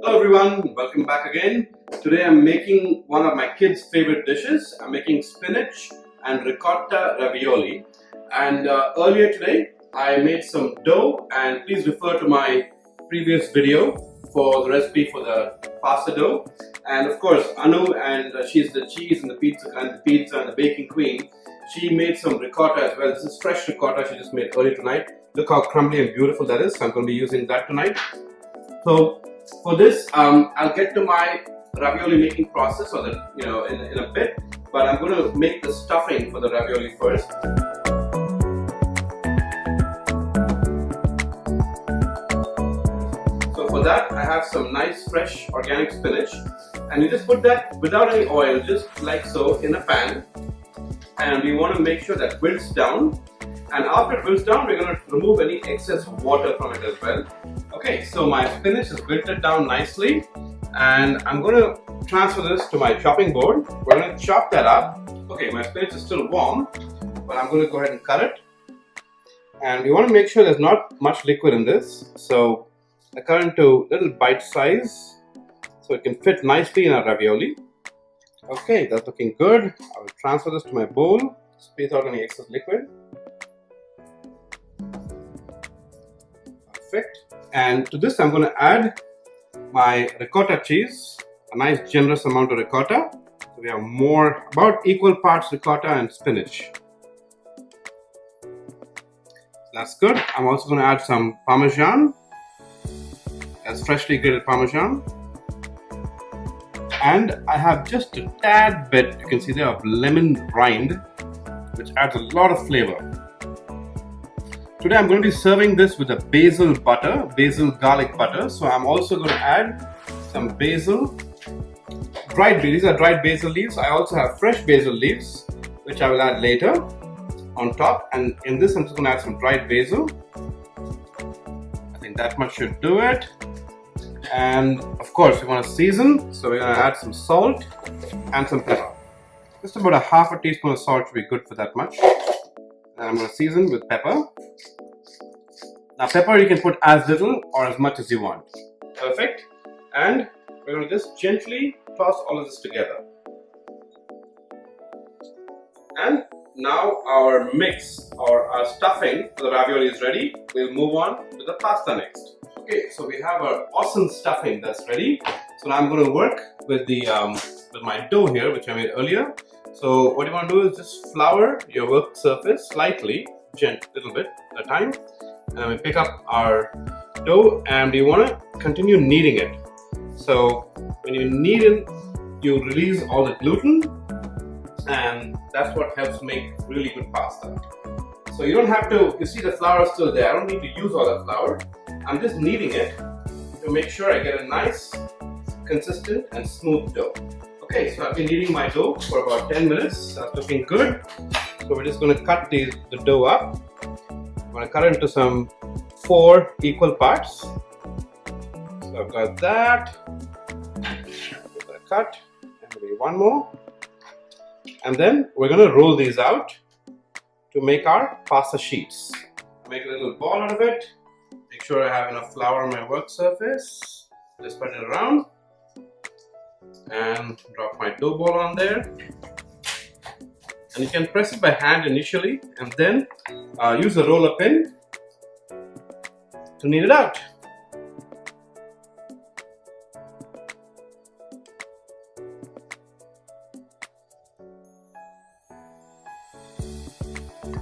Hello everyone, welcome back again. Today I'm making one of my kids' favorite dishes. I'm making spinach and ricotta ravioli. And earlier today I made some dough, and please refer to my previous video for the recipe for the pasta dough. And of course Anu, and she's the cheese and the pizza and the baking queen. She made some ricotta as well. This is fresh ricotta she just made earlier tonight. Look how crumbly and beautiful that is. So I'm going to be using that tonight. So for this, I'll get to my ravioli making process, or in a bit. But I'm going to make the stuffing for the ravioli first. So for that, I have some nice fresh organic spinach, and you just put that without any oil, just like so, in a pan. And we want to make sure that wilts down. And after it wilts down, we're going to remove any excess water from it as well. Okay, so my spinach is wilted down nicely, and I'm going to transfer this to my chopping board. We're going to chop that up. Okay, my spinach is still warm, but I'm going to go ahead and cut it. And we want to make sure there's not much liquid in this, so I cut into little bite size so it can fit nicely in our ravioli. Okay, that's looking good. I will transfer this to my bowl, squeeze out any excess liquid. Perfect. And to this I'm going to add my ricotta cheese, a nice generous amount of ricotta. So we have about equal parts ricotta and spinach. That's good. I'm also going to add some parmesan. That's freshly grated parmesan. And I have just a tad bit, you can see there, of lemon rind, which adds a lot of flavor. Today I'm going to be serving this with a basil garlic butter. So I'm also going to add some basil, these are dried basil leaves. I also have fresh basil leaves, which I will add later on top. And in this I'm just going to add some dried basil. I think that much should do it. And of course we want to season, so we're going to add some salt and some pepper. Just about a half a teaspoon of salt should be good for that much. And I'm going to season with pepper. Now pepper you can put as little or as much as you want. Perfect. And we're going to just gently toss all of this together. And now our mix, or our stuffing for the ravioli is ready. We'll move on to the pasta next. Okay, so we have our awesome stuffing that's ready. So now I'm going to work with with my dough here, which I made earlier. So what you want to do is just flour your work surface slightly, little bit at a time. And then we pick up our dough, and you want to continue kneading it. So when you knead it, you release all the gluten, and that's what helps make really good pasta. So you don't have to, you see the flour is still there. I don't need to use all that flour. I'm just kneading it to make sure I get a nice, consistent and smooth dough. Okay, so I've been kneading my dough for about 10 minutes. That's looking good. So we're just going to cut the dough up. I'm going to cut it into some 4 equal parts. So I've got that. I'm going to cut, and maybe one more. And then we're going to roll these out to make our pasta sheets. Make a little ball out of it. Make sure I have enough flour on my work surface. Just spread it around. And drop my dough ball on there. And you can press it by hand initially, and then use a roller pin to knead it out.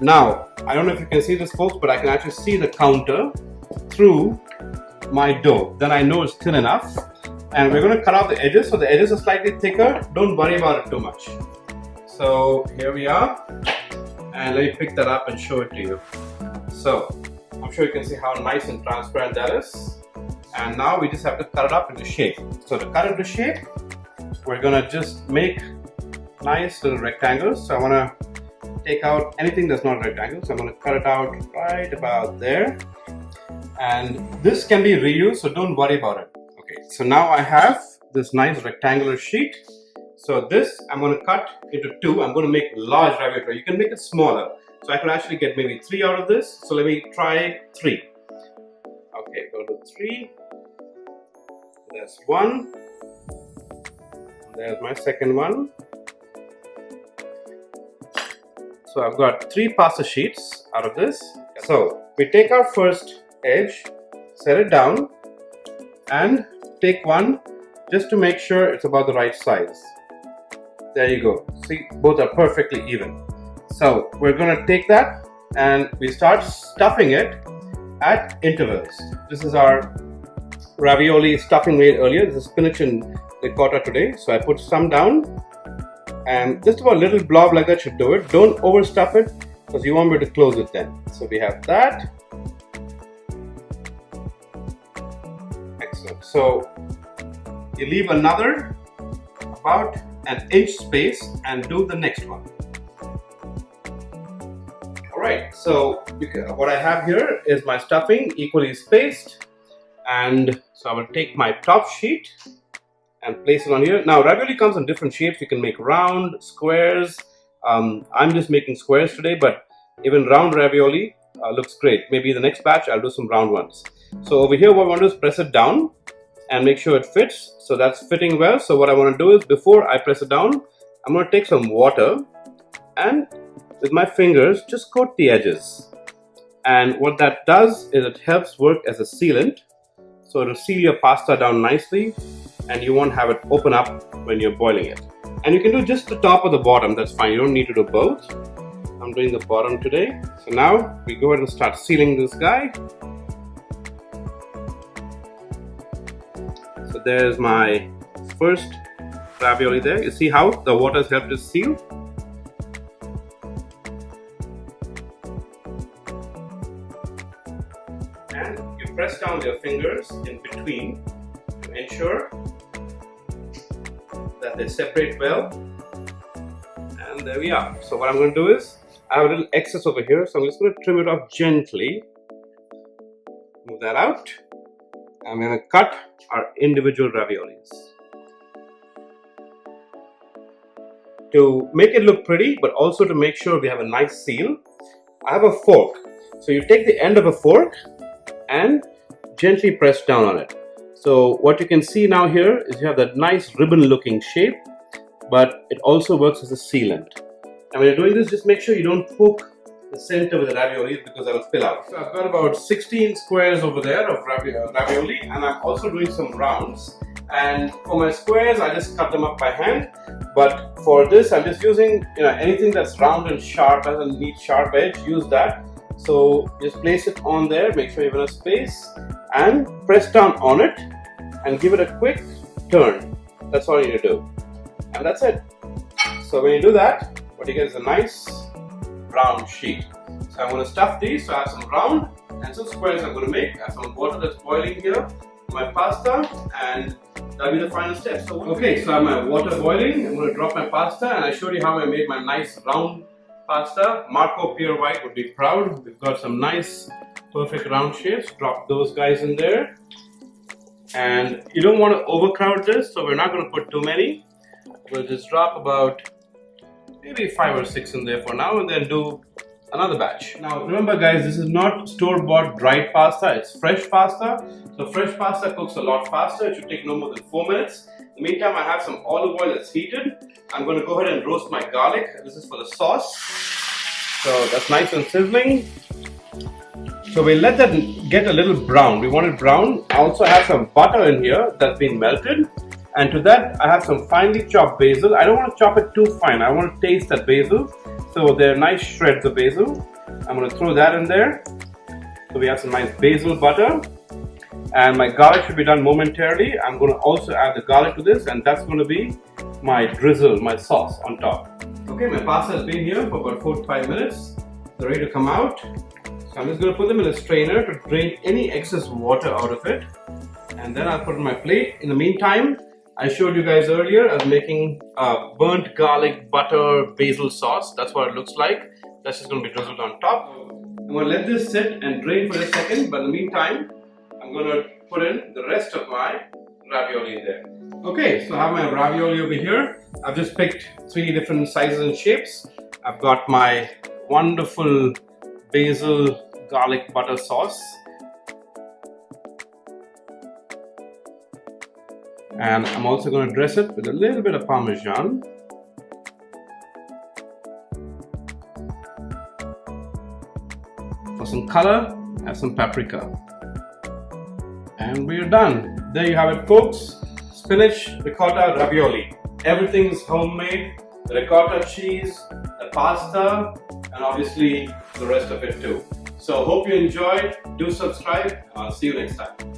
Now, I don't know if you can see this, folks, but I can actually see the counter through my dough. Then I know it's thin enough. And we're going to cut off the edges, so the edges are slightly thicker. Don't worry about it too much. So here we are, and let me pick that up and show it to you. So I'm sure you can see how nice and transparent that is. And now we just have to cut it up into shape. So to cut it into shape, we're going to just make nice little rectangles. So I want to take out anything that's not a rectangle. So I'm going to cut it out right about there. And this can be reused, so don't worry about it. Okay, so now I have this nice rectangular sheet. So this I'm going to cut into 2. I'm going to make large ravioli. You can make it smaller. So I could actually get maybe 3 out of this. So let me try 3. Okay, go to 3. There's one. There's my second one. So I've got 3 pasta sheets out of this. So we take our first edge, set it down, and take one just to make sure it's about the right size. There you go. See, both are perfectly even. So we're going to take that and we start stuffing it at intervals. This is our ravioli stuffing made earlier. This is spinach and ricotta today. So I put some down, and just about a little blob like that should do it. Don't overstuff it because you won't be able to close it then. So we have that. Excellent. So you leave another about an inch space and do the next one. Alright, so what I have here is my stuffing equally spaced, and so I will take my top sheet and place it on here. Now ravioli comes in different shapes. You can make round, squares. I'm just making squares today, but even round ravioli looks great. Maybe the next batch I'll do some round ones. So over here what I want to do is press it down and make sure it fits. So that's fitting well. So what I want to do is, before I press it down, I'm going to take some water and with my fingers just coat the edges. And what that does is it helps work as a sealant. So it'll seal your pasta down nicely and you won't have it open up when you're boiling it. And you can do just the top or the bottom, that's fine. You don't need to do both. I'm doing the bottom today. So now we go ahead and start sealing this guy. So there's my first ravioli there. You see how the water has helped it seal? And you press down your fingers in between to ensure that they separate well. And there we are. So what I'm going to do is, I have a little excess over here, so I'm just going to trim it off gently. Move that out. I'm going to cut our individual raviolis. To make it look pretty, but also to make sure we have a nice seal, I have a fork. So you take the end of a fork and gently press down on it. So what you can see now here is you have that nice ribbon looking shape, but it also works as a sealant. And when you're doing this, just make sure you don't poke the center with the raviolis because I will spill out. So I've got about 16 squares over there of ravioli, and I'm also doing some rounds. And for my squares, I just cut them up by hand. But for this, I'm just using anything that's round and sharp, has a neat sharp edge. Use that. So just place it on there. Make sure you have enough space, and press down on it, and give it a quick turn. That's all you need to do, and that's it. So when you do that, what you get is a nice round sheet. So I'm going to stuff these. So I have some round and some squares I'm going to make. I have some water that's boiling here, my pasta, and that'll be the final step. So okay, so I have my water boiling. I'm going to drop my pasta, and I showed you how I made my nice round pasta. Marco Pure White would be proud. We've got some nice perfect round shapes. Drop those guys in there, and you don't want to overcrowd this, so we're not going to put too many. We'll just drop about maybe 5 or 6 in there for now, and then do another batch. Now remember guys, this is not store-bought dried pasta, it's fresh pasta. So fresh pasta cooks a lot faster. It should take no more than 4 minutes. In the meantime, I have some olive oil that's heated. I'm going to go ahead and roast my garlic. This is for the sauce. So that's nice and sizzling. So we'll let that get a little brown. We want it brown. I also have some butter in here that's been melted. And to that, I have some finely chopped basil. I don't want to chop it too fine. I want to taste that basil. So they're nice shreds of basil. I'm going to throw that in there. So we have some nice basil butter. And my garlic should be done momentarily. I'm going to also add the garlic to this, and that's going to be my drizzle, my sauce on top. Okay, my pasta has been here for about 4 to 5 minutes. They're ready to come out. So I'm just going to put them in a strainer to drain any excess water out of it. And then I'll put it on my plate. In the meantime, I showed you guys earlier, I was making burnt garlic, butter, basil sauce. That's what it looks like. That's just going to be drizzled on top. I'm going to let this sit and drain for a second, but in the meantime, I'm going to put in the rest of my ravioli in there. Okay, so I have my ravioli over here. I've just picked 3 different sizes and shapes. I've got my wonderful basil garlic butter sauce. And I'm also going to dress it with a little bit of Parmesan. For some color, have some paprika. And we're done. There you have it, folks. Spinach ricotta ravioli. Everything's homemade. The ricotta cheese, the pasta, and obviously the rest of it too. So hope you enjoyed. Do subscribe. I'll see you next time.